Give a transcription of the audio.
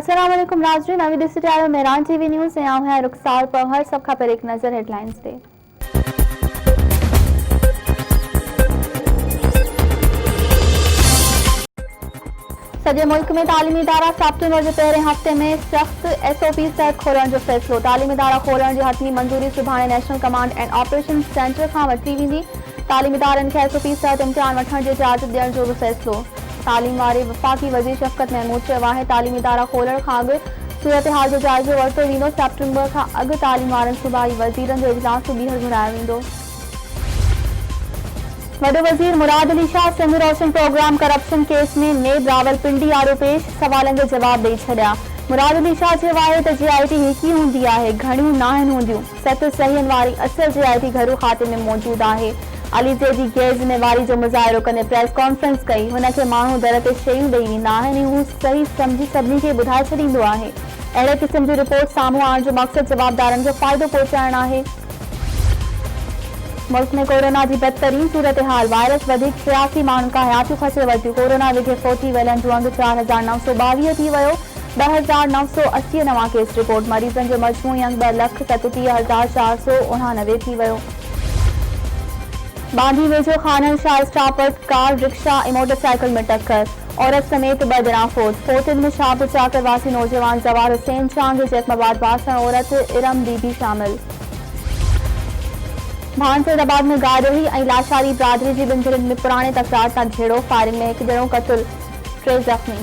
अस्सलाम वालेकुम नाज़रीन, नवी डिजिटल मेहरान टीवी न्यूज़ से आऊँ है रुखसार पर हर सब खबर एक नज़र हेडलाइंस पे। सॼे मुल्क में तालीमी इदारा सेप्टेम्बर जे पहिरें हफ़्ते में सख़्त SOP तहत खोलण जो फ़ैसिलो। तालीमी इदारा खोलण जी हथमी मंज़ूरी सुभाणे national command and operation centre खां वठी वेंदी। तालीमी इदारनि खे SOP तहत इम्तिहान वठण जी इजाज़त ॾियण जो बि फ़ैसिलो। तालीम वारे वफ़ाक़ी वज़ीर शफ़क़त महमूद चयो आहे तालीमी इदारा खोलण खां अॻु सूरत हाल जो जाइज़ो वरितो वेंदो। सेप्टेम्बर खां अॻु तालीम वारनि सूबाई वज़ीरनि जो इजलास ॿीहर घुरायो वेंदो। वॾो वज़ीर मुराद अली शाह सिंध रोशन प्रोग्राम करप्शन केस में नेब रावलपिंडी आरोपेश सवालनि जो जवाब ॾेई छॾिया। मुराद अली शाह चयो आहे त JIT हिकु ई हूंदी आहे, घणियूं नाहिनि हूंदियूं। 7 सहियनि वारी असल JIT घरू खाते में मौजूदु आहे। अली जे जी गैर ज़िम्मेवारी जो मुज़ाहिरो कंदे प्रेस कॉन्फ्रेंस कई। हुनखे माण्हू दर ते शयूं ॾेई वेंदा आहिनि, हू सही सम्झी सभिनी खे ॿुधाए छॾींदो आहे। अहिड़े क़िस्म जी रिपोर्ट साम्हूं आणण जो मक़सदु जवाबदारनि खे फ़ाइदो पहुचाइणु आहे। मुल्क में कोरोना की बदतरीन सूरत हाल। वायरस वधीक 83 माण्हुनि खां हयातियूं खसे वरितियूं। कोरोना विघे 40 वेलनि जो अंग 4922 थी वियो। 2980 नवां केस रिपोर्ट। मरीज़नि जो मजमूई अंग 2,37,499 थी वियो। बांदी वेझो खानन शाह स्टॉप पर कार, रिक्शा ऐं मोटरसाइकिल में टक्कर। औरत समेत 2 ॼणा फोत। फोतियुनि में शाहपुर चाकर वासी नौजवान जवार हुसैन चांग, जैतमाबाद बासण औरत इरम बीबी शामिल। भानसदाबाद में गारोही ऐं लाशारी बिरादरी जी 2 ॼणनि में पुराणे तकरार सां झेड़ो। फायरिंग में 1 ॼणो क़त्ल, 3 ज़ख़्मी।